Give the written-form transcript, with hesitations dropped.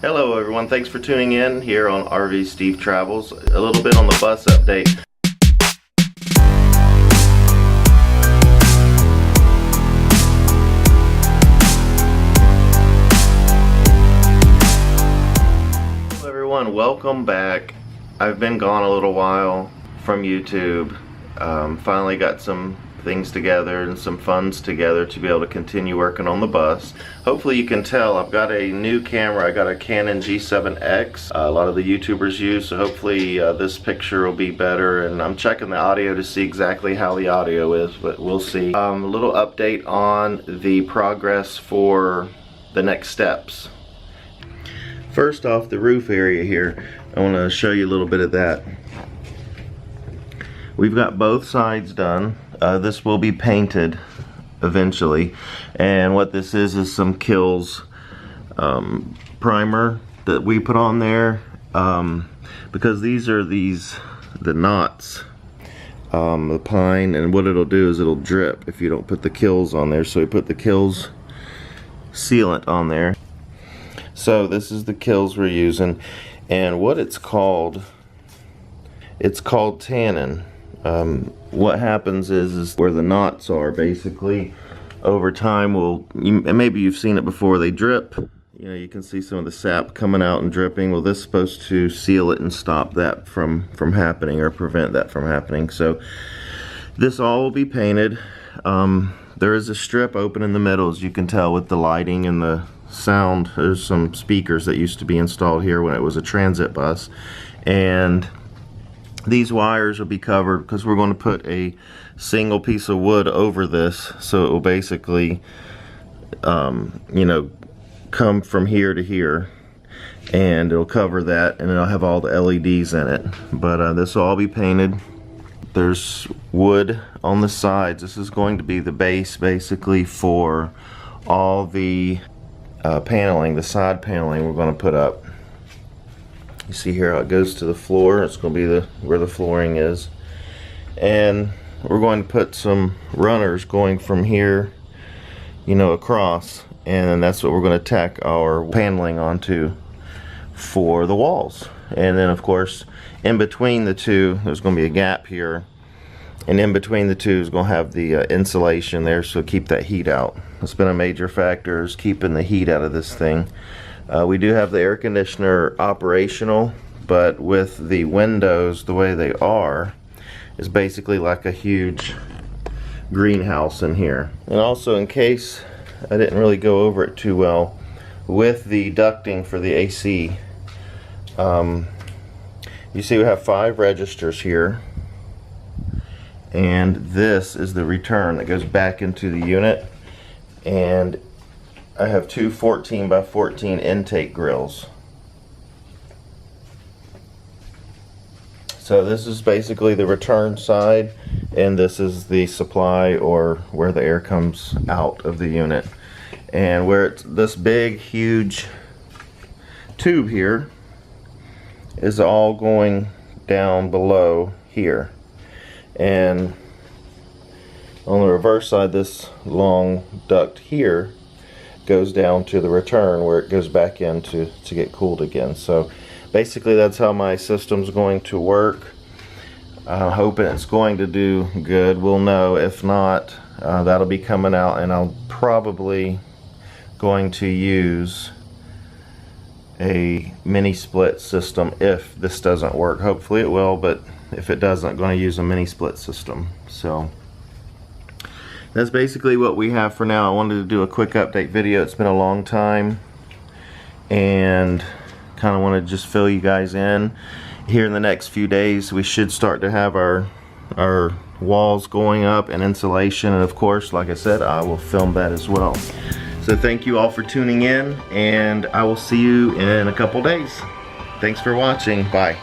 Hello everyone, thanks for tuning in here on RV Steve Travels. A little bit on the bus update. Hello everyone, welcome back. I've been gone a little while from YouTube. Finally got some things together and some funds together to be able to continue working on the bus. Hopefully you can tell I've got a new camera. I got a Canon G7X, a lot of the YouTubers use, so hopefully this picture will be better, and I'm checking the audio to see exactly how the audio is, but we'll see. A little update on the progress for the next steps. First off, the roof area here, I want to show you a little bit of that. We've got both sides done. This will be painted eventually, and what this is some Kills primer that we put on there, because these are the knots, the pine, and what it'll do is it'll drip if you don't put the Kills on there. So we put the Kills sealant on there. So this is the Kills we're using, and what it's called tannin. What happens is where the knots are, basically over time maybe you've seen it before, they drip. You know, you can see some of the sap coming out and dripping. Well, this is supposed to seal it and stop that from happening, or prevent that from happening. So this all will be painted. There is a strip open in the middle, as you can tell with the lighting and the sound. There's some speakers that used to be installed here when it was a transit bus, and these wires will be covered because we're going to put a single piece of wood over this, so it will basically you know, come from here to here, and it'll cover that, and it'll have all the LEDs in it. But this will all be painted. There's wood on the sides. This is going to be the base basically for all the paneling, the side paneling we're going to put up. You see here how it goes to the floor. It's going to be where the flooring is, and we're going to put some runners going from here, you know, across, and that's what we're going to tack our paneling onto for the walls. And then of course in between the two there's going to be a gap here, and in between the two is going to have the insulation there, so keep that heat out. It's been a major factor, is keeping the heat out of this thing. We do have the air conditioner operational, but with the windows the way they are, is basically like a huge greenhouse in here. And also, in case I didn't really go over it too well, with the ducting for the AC, you see we have 5 registers here, and this is the return that goes back into the unit, and I have 2 14 by 14 intake grills. So this is basically the return side, and this is the supply, or where the air comes out of the unit. And where it's this big huge tube here is all going down below here, and on the reverse side this long duct here goes down to the return, where it goes back in to get cooled again. So basically that's how my system's going to work. I'm hoping it's going to do good. We'll know. If not, that'll be coming out, and I'll probably going to use a mini split system if this doesn't work. Hopefully it will, but if it doesn't, I'm going to use a mini split system. So that's basically what we have for now. I wanted to do a quick update video. It's been a long time, and kind of want to just fill you guys in. Here in the next few days we should start to have our walls going up and insulation, and of course, like I said, I will film that as well. So thank you all for tuning in, and I will see you in a couple days. Thanks for watching. Bye.